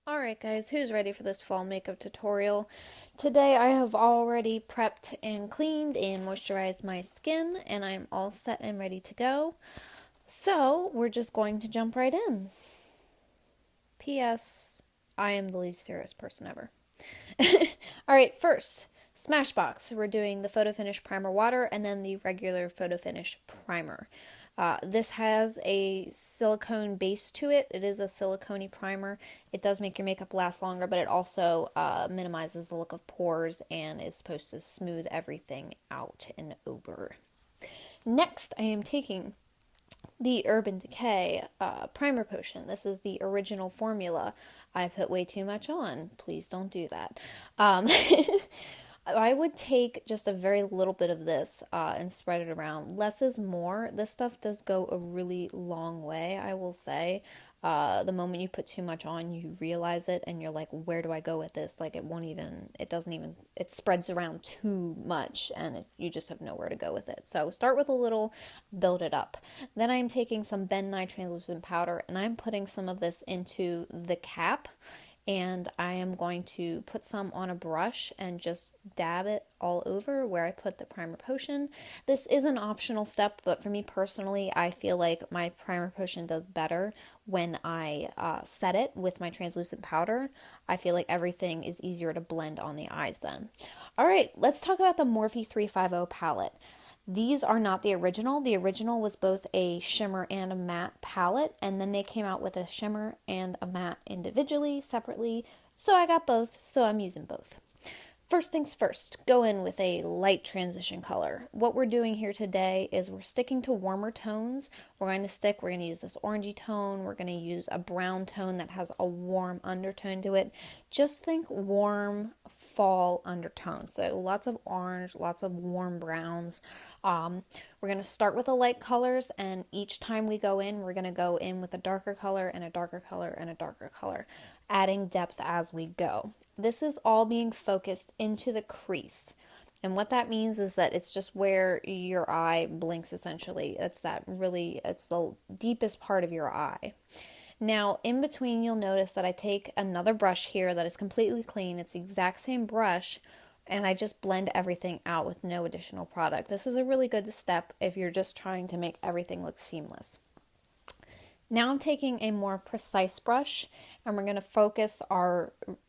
Alright guys, who's ready for this fall makeup tutorial? Today I have already prepped and cleaned and moisturized my skin and I'm all set and ready to go. So we're just going to jump right in. P.S. I am the least serious person ever. Alright, first, Smashbox. We're doing the Photo Finish Primer Water and then the regular Photo Finish Primer. This has a silicone base to it. It is a silicone primer. It does make your makeup last longer, but it also minimizes the look of pores and is supposed to smooth everything out and over. Next, I am taking the Urban Decay Primer Potion. This is the original formula. I put way too much on. Please don't do that. I would take just a very little bit of this and spread it around. Less is more. This stuff does go a really long way, I will say. The moment you put too much on, you realize it and you're like, where do I go with this? Like it spreads around too much and you just have nowhere to go with it. So start with a little, build it up. Then I'm taking some Nye Translucent Powder and I'm putting some of this into the cap, and I am going to put some on a brush and just dab it all over where I put the primer potion. This is an optional step, but for me personally, I feel like my primer potion does better when I set it with my translucent powder. I feel like everything is easier to blend on the eyes then. All right, let's talk about the Morphe 350 palette. These are not the original. The original was both a shimmer and a matte palette, and then they came out with a shimmer and a matte individually, separately. So I got both, so I'm using both. First things first, go in with a light transition color. What we're doing here today is we're sticking to warmer tones. We're going to use this orangey tone. We're going to use a brown tone that has a warm undertone to it. Just think warm fall undertones. So lots of orange, lots of warm browns. We're going to start with the light colors, and each time we go in, we're going to go in with a darker color and a darker color and a darker color, adding depth as we go. This is all being focused into the crease. And what that means is that it's just where your eye blinks essentially. It's the deepest part of your eye. Now, in between, you'll notice that I take another brush here that is completely clean. It's the exact same brush, and I just blend everything out with no additional product. This is a really good step if you're just trying to make everything look seamless. Now I'm taking a more precise brush, and we're going to focus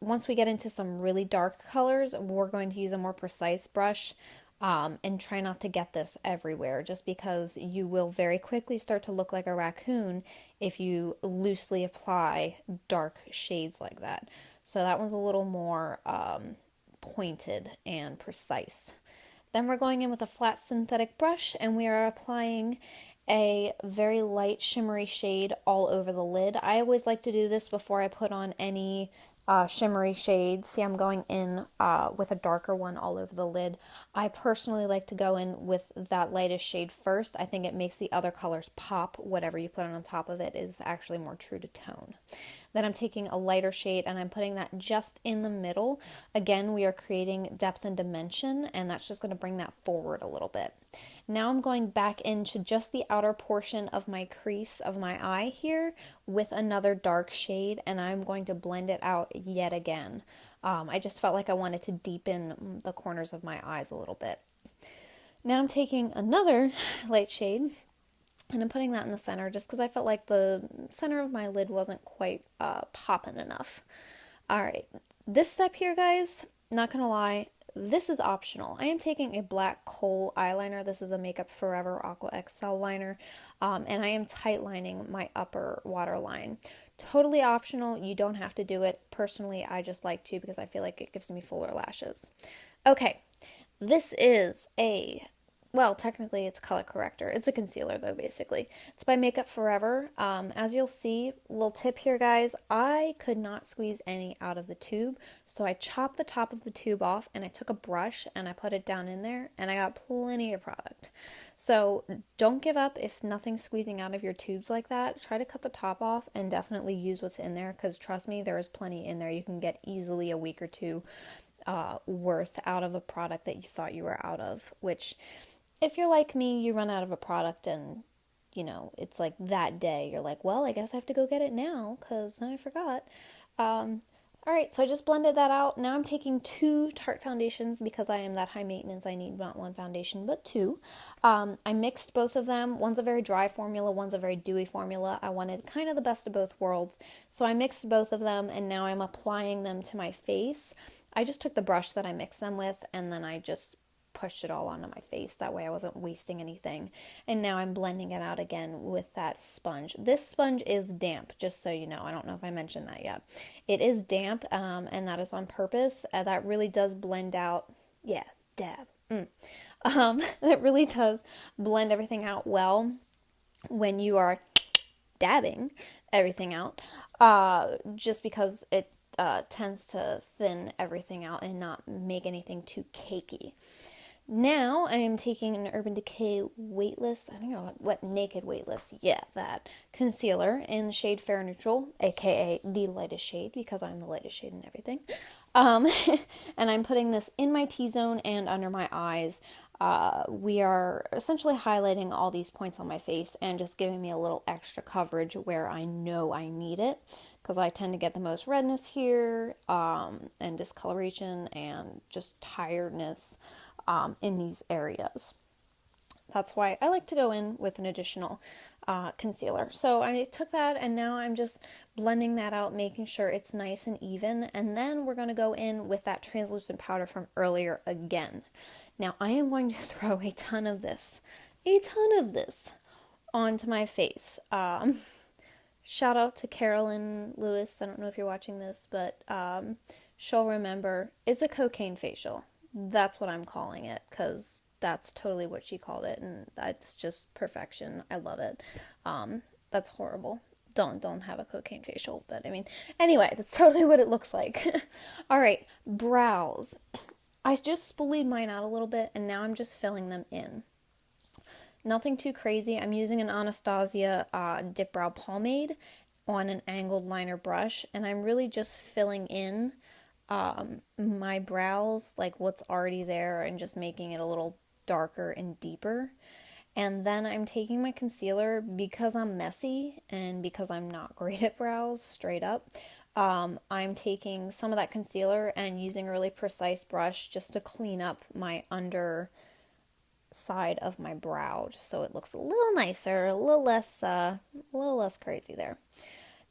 once we get into some really dark colors, we're going to use a more precise brush and try not to get this everywhere, just because you will very quickly start to look like a raccoon if you loosely apply dark shades like that. So that one's a little more pointed and precise. Then we're going in with a flat synthetic brush, and we are applying a very light shimmery shade all over the lid. I always like to do this before I put on any shimmery shades. See, I'm going in with a darker one all over the lid. I personally like to go in with that lightest shade first. I think it makes the other colors pop. Whatever you put on top of it is actually more true to tone. Then I'm taking a lighter shade and I'm putting that just in the middle. Again, we are creating depth and dimension, and that's just going to bring that forward a little bit. Now I'm going back into just the outer portion of my crease of my eye here with another dark shade, and I'm going to blend it out yet again. I just felt like I wanted to deepen the corners of my eyes a little bit. Now I'm taking another light shade, and I'm putting that in the center just because I felt like the center of my lid wasn't quite popping enough. Alright, this step here, guys, not gonna lie, this is optional. I am taking a black kohl eyeliner. This is a Makeup Forever Aqua XL liner, and I am tight lining my upper waterline. Totally optional. You don't have to do it. Personally, I just like to because I feel like it gives me fuller lashes. Okay, this is well, technically it's a color corrector. It's a concealer though, basically. It's by Makeup Forever. As you'll see, little tip here, guys, I could not squeeze any out of the tube, so I chopped the top of the tube off and I took a brush and I put it down in there and I got plenty of product. So don't give up if nothing's squeezing out of your tubes like that. Try to cut the top off and definitely use what's in there, because trust me, there is plenty in there. You can get easily a week or two worth out of a product that you thought you were out of, which, if you're like me, you run out of a product and, it's like that day. You're like, well, I guess I have to go get it now because I forgot. All right, so I just blended that out. Now I'm taking two Tarte foundations because I am that high maintenance. I need not one foundation, but two. I mixed both of them. One's a very dry formula, one's a very dewy formula. I wanted kind of the best of both worlds. So I mixed both of them and now I'm applying them to my face. I just took the brush that I mixed them with and then I just pushed it all onto my face. That way I wasn't wasting anything. And now I'm blending it out again with that sponge. This sponge is damp, just so you know. I don't know if I mentioned that yet. It is damp, and that is on purpose. That really does blend out. Yeah, dab. That really does blend everything out well when you are dabbing everything out, just because it tends to thin everything out and not make anything too cakey. Now I am taking an Urban Decay Weightless, I don't know what, Naked Weightless, yeah, that concealer in the shade Fair Neutral, aka the lightest shade because I'm the lightest shade in everything. Um, and I'm putting this in my T-zone and under my eyes. We are essentially highlighting all these points on my face and just giving me a little extra coverage where I know I need it because I tend to get the most redness here, and discoloration and just tiredness in these areas. That's why I like to go in with an additional concealer. So I took that and now I'm just blending that out, making sure it's nice and even. And then we're going to go in with that translucent powder from earlier again. Now I am going to throw a ton of this onto my face. Shout out to Carolyn Lewis. I don't know if you're watching this, but she'll remember. It's a cocaine facial. That's what I'm calling it because that's totally what she called it, and that's just perfection. I love it. That's horrible. Don't have a cocaine facial, but I mean, anyway, that's totally what it looks like. All right, brows. I just spoolied mine out a little bit, and now I'm just filling them in. Nothing too crazy. I'm using an Anastasia Dipbrow Pomade on an angled liner brush, and I'm really just filling in my brows, like what's already there, and just making it a little darker and deeper. And then I'm taking my concealer because I'm messy and because I'm not great at brows, straight up. I'm taking some of that concealer and using a really precise brush just to clean up my under side of my brow so it looks a little nicer, a little less crazy there.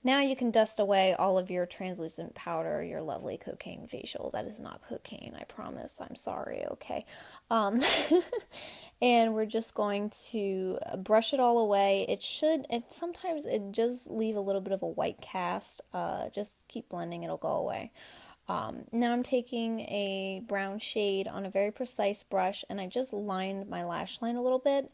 Now you can dust away all of your translucent powder, your lovely cocaine facial. That is not cocaine, I promise. I'm sorry, okay? And we're just going to brush it all away. It should, and sometimes it does leave a little bit of a white cast. Just keep blending, it'll go away. Now I'm taking a brown shade on a very precise brush, and I just lined my lash line a little bit.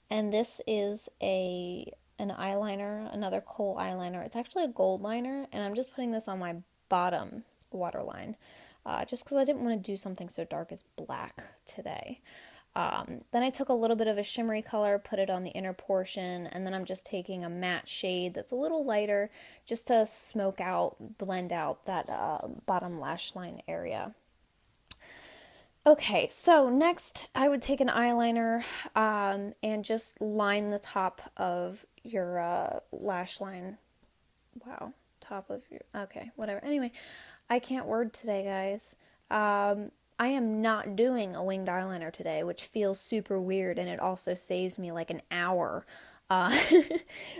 And this is an eyeliner, another kohl eyeliner. It's actually a gold liner, and I'm just putting this on my bottom waterline, just because I didn't want to do something so dark as black today. Then I took a little bit of a shimmery color, put it on the inner portion, and then I'm just taking a matte shade that's a little lighter just to smoke out, blend out that bottom lash line area. Okay, so next I would take an eyeliner and just line the top of your lash line. Wow, top of your, okay, whatever. Anyway, I can't word today, guys. I am not doing a winged eyeliner today, which feels super weird, and it also saves me like an hour. Uh,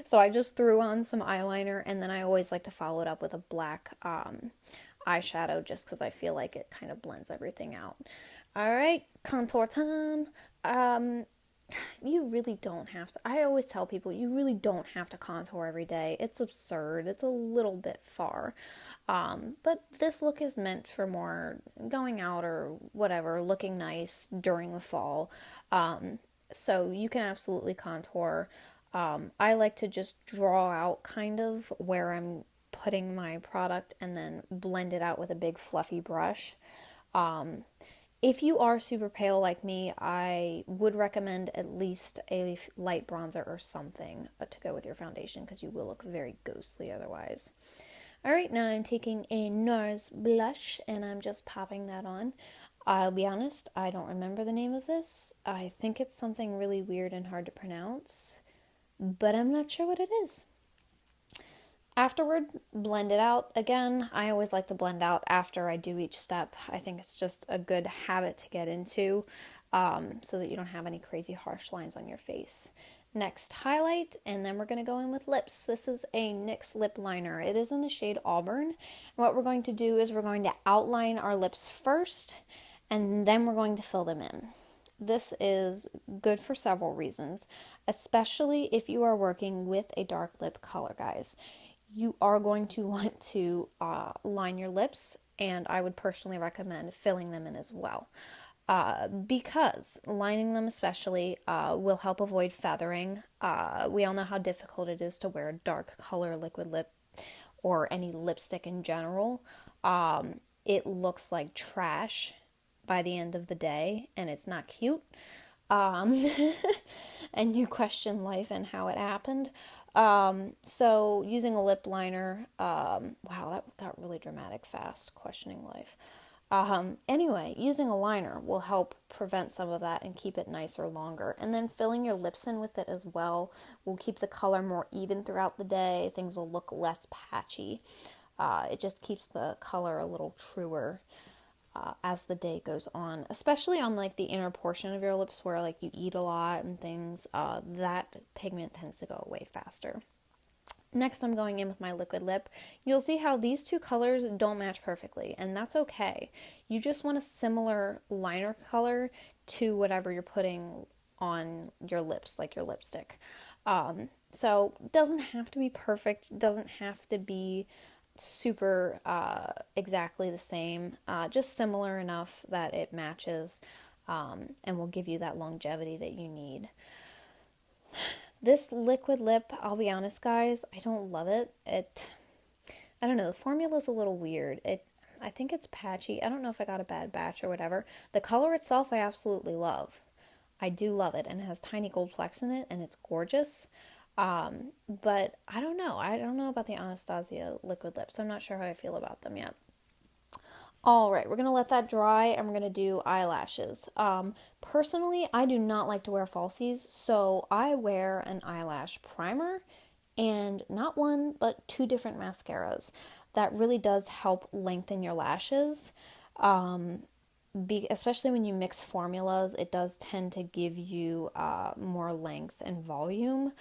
so I just threw on some eyeliner, and then I always like to follow it up with a black eyeshadow just because I feel like it kind of blends everything out. All right, contour time. You really don't have to. I always tell people you really don't have to contour every day. It's absurd. It's a little bit far. But this look is meant for more going out or whatever, looking nice during the fall. So you can absolutely contour. I like to just draw out kind of where I'm putting my product and then blend it out with a big fluffy brush. If you are super pale like me, I would recommend at least a light bronzer or something to go with your foundation because you will look very ghostly otherwise. Alright, now I'm taking a NARS blush and I'm just popping that on. I'll be honest, I don't remember the name of this. I think it's something really weird and hard to pronounce, but I'm not sure what it is. Afterward, blend it out. Again, I always like to blend out after I do each step. I think it's just a good habit to get into, so that you don't have any crazy harsh lines on your face. Next, highlight, and then we're going to go in with lips. This is a NYX Lip Liner. It is in the shade Auburn. And what we're going to do is we're going to outline our lips first, and then we're going to fill them in. This is good for several reasons, especially if you are working with a dark lip color, guys. You are going to want to line your lips, and I would personally recommend filling them in as well. Because lining them especially will help avoid feathering. We all know how difficult it is to wear a dark color liquid lip or any lipstick in general. It looks like trash by the end of the day, and it's not cute. Um, and you question life and how it happened. So using a lip liner, wow, that got really dramatic fast, questioning life. Anyway, using a liner will help prevent some of that and keep it nicer longer. And then filling your lips in with it as well will keep the color more even throughout the day. Things will look less patchy. It just keeps the color a little truer as the day goes on, especially on like the inner portion of your lips where like you eat a lot and things. That pigment tends to go away faster. Next, I'm going in with my liquid lip. You'll see how these two colors don't match perfectly, and that's okay. You just want a similar liner color to whatever you're putting on your lips, like your lipstick. So it doesn't have to be perfect, doesn't have to be super exactly the same, just similar enough that it matches, and will give you that longevity that you need. This liquid lip, I'll be honest, guys, I don't love it. I don't know, the formula's a little weird. I think it's patchy. I don't know if I got a bad batch or whatever. The color itself, I absolutely love. I do love it, and it has tiny gold flecks in it, and it's gorgeous. But I don't know. I don't know about the Anastasia liquid lips. I'm not sure how I feel about them yet. All right, we're going to let that dry and we're going to do eyelashes. Personally, I do not like to wear falsies, so I wear an eyelash primer and not one, but two different mascaras. That really does help lengthen your lashes. Especially when you mix formulas, it does tend to give you more length and volume.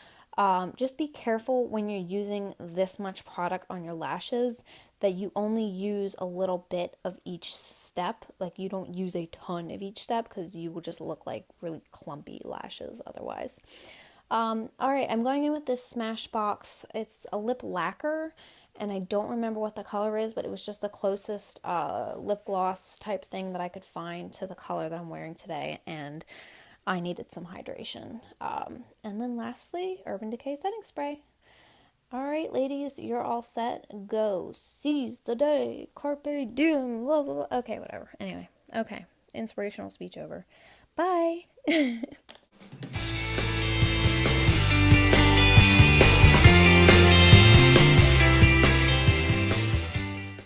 Just be careful when you're using this much product on your lashes that you only use a little bit of each step. Like you don't use a ton of each step because you will just look like really clumpy lashes otherwise. All right, I'm going in with this Smashbox. It's a lip lacquer, and I don't remember what the color is, but it was just the closest lip gloss type thing that I could find to the color that I'm wearing today, and I needed some hydration. And then lastly, Urban Decay setting spray. All right, ladies, you're all set. Go. Seize the day. Carpe diem. Blah, blah, blah. Okay, whatever. Anyway, okay. Inspirational speech over. Bye.